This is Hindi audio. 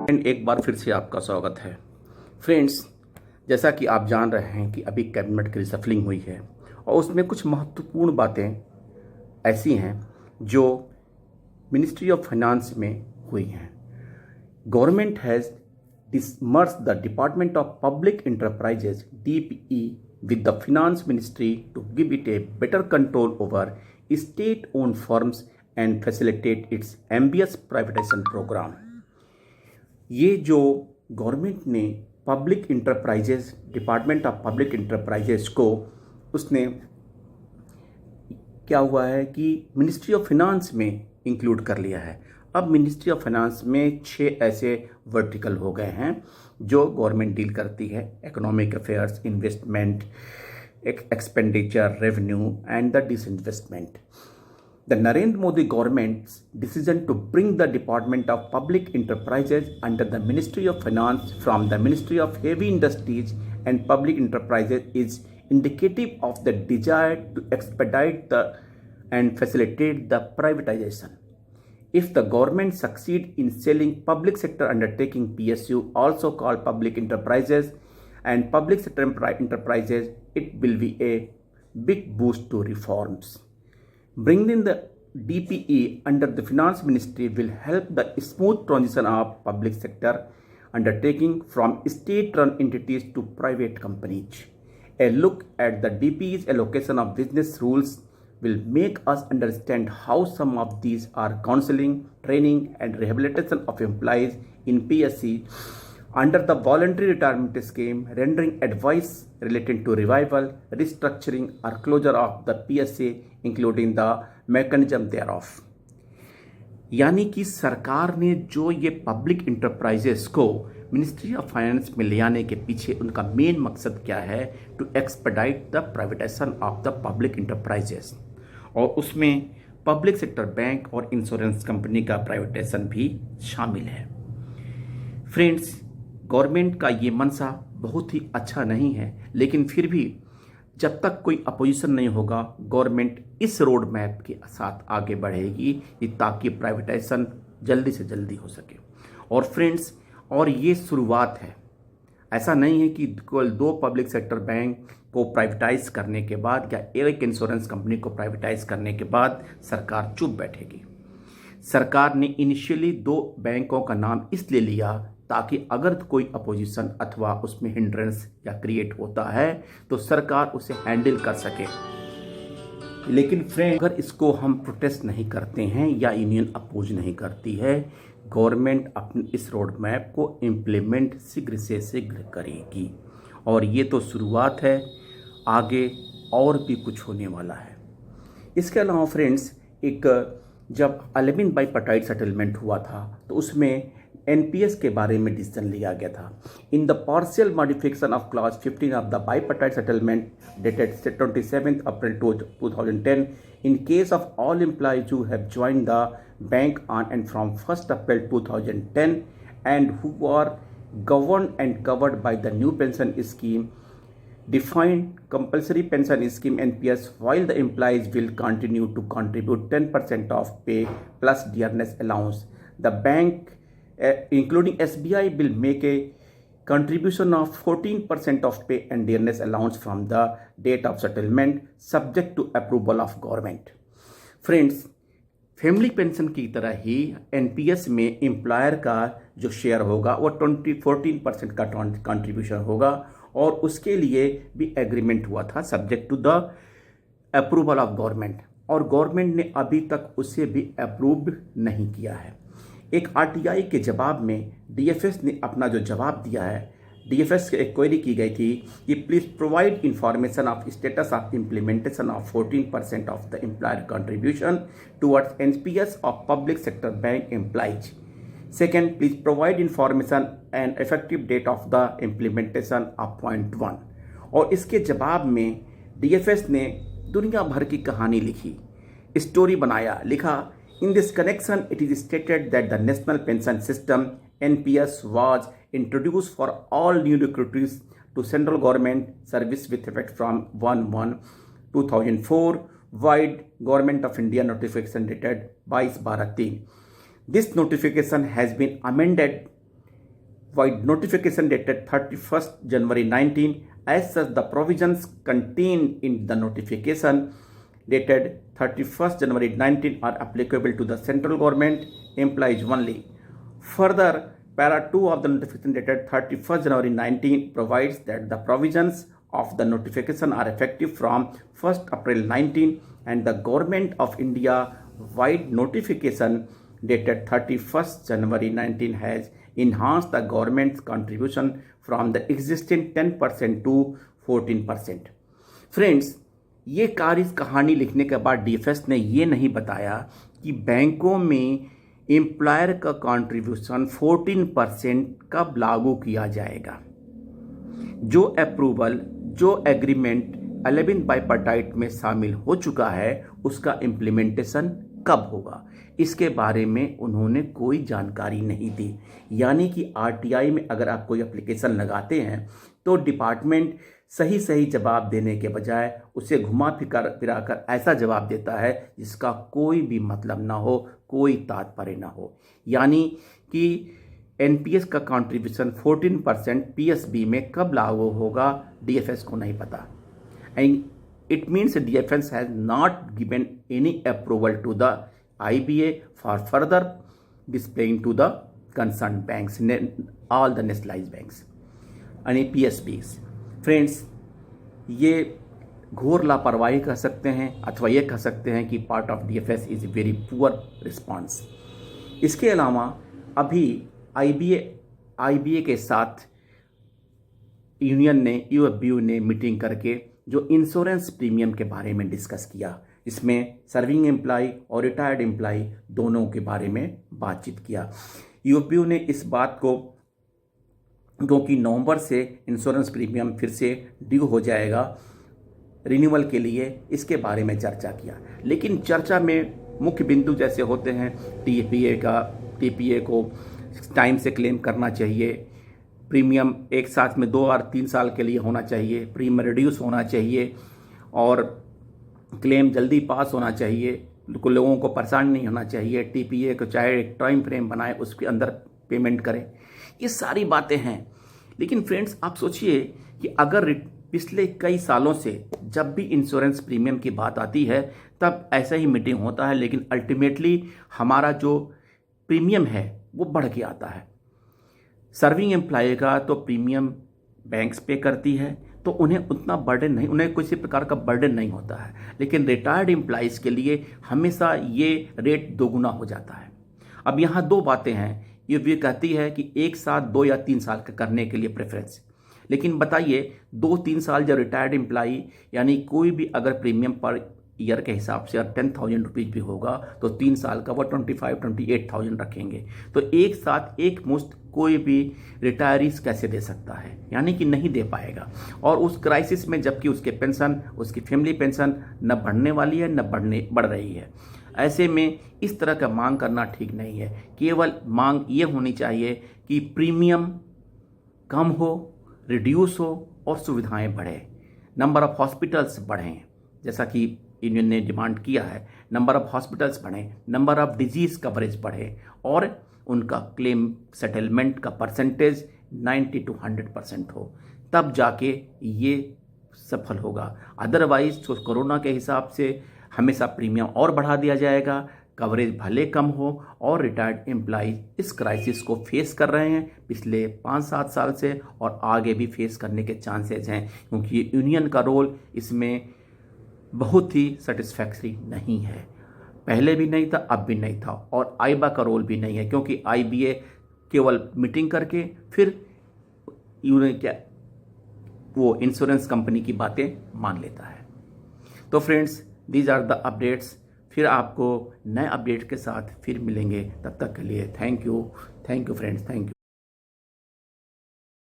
एक बार फिर से आपका स्वागत है। फ्रेंड्स, जैसा कि आप जान रहे हैं कि अभी कैबिनेट की रिशफलिंग हुई है और उसमें कुछ महत्वपूर्ण बातें ऐसी हैं जो मिनिस्ट्री ऑफ फाइनेंस में हुई हैं। Government has dismerged the Department of Public Enterprises DPE with the Finance Ministry to give it a better control over state-owned firms and facilitate its ambitious privatization program। ये जो गवर्नमेंट ने public enterprises department of public enterprises को उसने क्या हुआ है कि मिनिस्ट्री ऑफ फाइनेंस में इंक्लूड कर लिया है। अब मिनिस्ट्री ऑफ फाइनेंस में 6 ऐसे वर्टिकल हो गए हैं जो गवर्नमेंट डील करती है: economic affairs, investment, expenditure, revenue and the disinvestment. The Narendra Modi government's decision to bring the Department of Public Enterprises under the Ministry of Finance from the Ministry of Heavy Industries and Public Enterprises is indicative of the desire to expedite and facilitate the privatization. If the government succeed in selling public sector undertaking PSU, also called public enterprises, and public sector enterprises, it will be a big boost to reforms. Bringing the DPE under the Finance Ministry will help the smooth transition of public sector undertaking from state-run entities to private companies. A look at the DPE's allocation of business rules will make us understand how some of these are counseling, training, and rehabilitation of employees in PSC under the voluntary retirement scheme, rendering advice related to revival, restructuring, or closure of the PSA, including the mechanism thereof। यानी कि सरकार ने जो ये पब्लिक इंटरप्राइजेस को मिनिस्ट्री ऑफ फाइनेंस में ले आने के पीछे उनका मेन मकसद क्या है? To expedite the privatisation of the public enterprises, और उसमें पब्लिक सेक्टर बैंक और इंश्योरेंस कंपनी का प्राइवेटाइजेशन भी शामिल है। फ्रेंड्स, गवर्नमेंट का ये मनसा बहुत ही अच्छा नहीं है, लेकिन फिर भी जब तक कोई अपोजिशन नहीं होगा गवर्नमेंट इस रोड मैप के साथ आगे बढ़ेगी ताकि प्राइवेटाइजेशन जल्दी से जल्दी हो सके। और फ्रेंड्स, और ये शुरुआत है, ऐसा नहीं है कि केवल 2 पब्लिक सेक्टर बैंक को प्राइवेटाइज करने के बाद या एक इंश्योरेंस कंपनी को प्राइवेटाइज करने के बाद सरकार चुप बैठेगी। सरकार ने इनिशियली 2 बैंकों का नाम इसलिए लिया ताकि अगर कोई अपोजिशन अथवा उसमें हिंड्रेंस या क्रिएट होता है तो सरकार उसे हैंडल कर सके। लेकिन फ्रेंड, अगर इसको हम प्रोटेस्ट नहीं करते हैं या यूनियन अपोज नहीं करती है, गवर्नमेंट अपने इस रोड मैप को इम्प्लीमेंट शीघ्र से शीघ्र करेगी। और ये तो शुरुआत है, आगे और भी कुछ होने वाला है। इसके अलावा फ्रेंड्स, एक जब 11 बाईपार्टाइट सेटलमेंट हुआ था तो उसमें एनपीएस के बारे में डिसीजन लिया गया था। In the partial modification of clause 15 of the bipartite settlement dated 27 April 2010 in case of all employees who have joined the bank on and from 1 April 2010 and who are governed and covered by the new pension scheme defined compulsory pension scheme NPS, while the employees will continue to contribute 10% of pay plus dearness allowance. The bank, including SBI, will make a contribution of 14% of pay and dearness allowance from the date of settlement, subject to approval of government. Friends, family pension की तरह ही एनपीएस में एम्प्लॉयर का जो शेयर होगा वो 14% का कंट्रीब्यूशन होगा, और उसके लिए भी एग्रीमेंट हुआ था subject to the approval of government, और गवर्नमेंट ने अभी तक उसे भी अप्रूव नहीं किया है। एक आरटीआई के जवाब में डीएफएस ने अपना जो जवाब दिया है, डीएफएस से एक क्वेरी की गई थी कि please provide information of status of implementation of 14% of the employer contribution towards NPS of public sector bank employees. Second, please provide information and effective date of the implementation of point 1। और इसके जवाब में डीएफएस ने दुनिया भर की कहानी लिखी, स्टोरी बनाया, लिखा In this connection, it is stated that the National Pension System (NPS) was introduced for all new recruits to central government service with effect from 1/1/2004. Wide Government of India notification dated 22/12/3. This notification has been amended void notification dated 31st January 19. As such, the provisions contained in the notification dated 31st January 19 are applicable to the central government employees only. Further, Para 2 of the notification dated 31st January 19 provides that the provisions of the notification are effective from 1st April 19, and the Government of India wide notification dated 31st January 19 has enhanced the government's contribution from the existing 10% to 14%. Friends, ये कहानी लिखने के बाद डीएफएस ने ये नहीं बताया कि बैंकों में एम्प्लॉयर का कंट्रीब्यूशन 14% कब लागू किया जाएगा। जो अप्रूवल, जो एग्रीमेंट 11 बाइपार्टाइट में शामिल हो चुका है, उसका इम्प्लीमेंटेशन कब होगा, इसके बारे में उन्होंने कोई जानकारी नहीं दी। यानी कि आरटीआई में अगर आप कोई एप्लीकेशन लगाते हैं तो डिपार्टमेंट सही जवाब देने के बजाय उसे घुमा फिरा कर ऐसा जवाब देता है जिसका कोई भी मतलब ना हो, कोई तात्पर्य ना हो। यानी कि एनपीएस का कंट्रीब्यूशन 14% पीएसबी में कब लागू होगा, डीएफएस को नहीं पता। And it means DFS has not given any approval to the IBA for further displaying to the concerned banks, all the nationalized banks and PSBs. Friends, ये घोर लापरवाही कह सकते हैं अथवा ये कह सकते हैं कि part of DFS is very poor response. इसके अलावा अभी IBA के साथ यूनियन ने, यूएफबीयू ने मीटिंग करके जो इंश्योरेंस प्रीमियम के बारे में डिस्कस किया, इसमें सर्विंग एम्प्लॉय और रिटायर्ड एम्प्लॉय दोनों के बारे में बातचीत किया। यूएफबीयू ने इस बात को, क्योंकि नवंबर से इंश्योरेंस प्रीमियम फिर से ड्यू हो जाएगा रिन्यूअल के लिए, इसके बारे में चर्चा किया। लेकिन चर्चा में मुख्य बिंदु जैसे होते हैं टीपीए को टाइम से क्लेम करना चाहिए, प्रीमियम एक साथ में 2 और 3 साल के लिए होना चाहिए, प्रीमियम रिड्यूस होना चाहिए और क्लेम जल्दी पास होना चाहिए, लोगों को परेशान नहीं होना चाहिए, टीपीए को चाहे एक टाइम फ्रेम बनाए उसके अंदर पेमेंट करें, ये सारी बातें हैं। लेकिन फ्रेंड्स, आप सोचिए कि अगर पिछले कई सालों से जब भी इंश्योरेंस प्रीमियम की बात आती है तब ऐसा ही मीटिंग होता है, लेकिन अल्टीमेटली हमारा जो प्रीमियम है वो बढ़ के आता है। सर्विंग एम्प्लॉय का तो प्रीमियम बैंक्स पे करती है तो उन्हें उतना बर्डन नहीं, उन्हें किसी प्रकार का बर्डन नहीं होता है, लेकिन रिटायर्ड एम्प्लॉइज़ के लिए हमेशा ये रेट दोगुना हो जाता है। अब यहाँ 2 बातें हैं। ये कहती है कि एक साथ 2 या 3 साल का करने के लिए प्रेफरेंस, लेकिन बताइए 2-3 साल जब रिटायर्ड एम्प्लॉई यानी कोई भी अगर प्रीमियम पर ईयर के हिसाब से 10,000 रुपीज़ भी होगा तो 3 साल का वो 28,000 रखेंगे। तो एक साथ एक मुश्त कोई भी रिटायरीज कैसे दे सकता है, यानी कि नहीं दे पाएगा। और उस क्राइसिस में जबकि उसके पेंशन, उसकी फैमिली पेंशन न बढ़ने वाली है न बढ़ रही है, ऐसे में इस तरह का मांग करना ठीक नहीं है। केवल मांग ये होनी चाहिए कि प्रीमियम कम हो, रिड्यूस हो और सुविधाएं बढ़े, नंबर ऑफ हॉस्पिटल्स बढ़ें, जैसा कि यूनियन ने डिमांड किया है, नंबर ऑफ हॉस्पिटल्स बढ़े, नंबर ऑफ डिजीज कवरेज बढ़े और उनका क्लेम सेटलमेंट का परसेंटेज 90 to 100% हो, तब जाके ये सफल होगा। अदरवाइज तो कोरोना के हिसाब से हमेशा प्रीमियम और बढ़ा दिया जाएगा, कवरेज भले कम हो और रिटायर्ड एम्प्लॉय इस क्राइसिस को फेस कर रहे हैं पिछले 5-7 साल से और आगे भी फेस करने के चांसेस हैं, क्योंकि यूनियन का रोल इसमें बहुत ही सेटिस्फैक्टरी नहीं है। पहले भी नहीं था, अब भी नहीं था, और आईबा का रोल भी नहीं है, क्योंकि आईबीए केवल मीटिंग करके फिर वो इंश्योरेंस कंपनी की बातें मान लेता है। तो friends, these are the updates. फिर आपको नए अपडेट के साथ फिर मिलेंगे, तब तक के लिए thank you friends, thank you.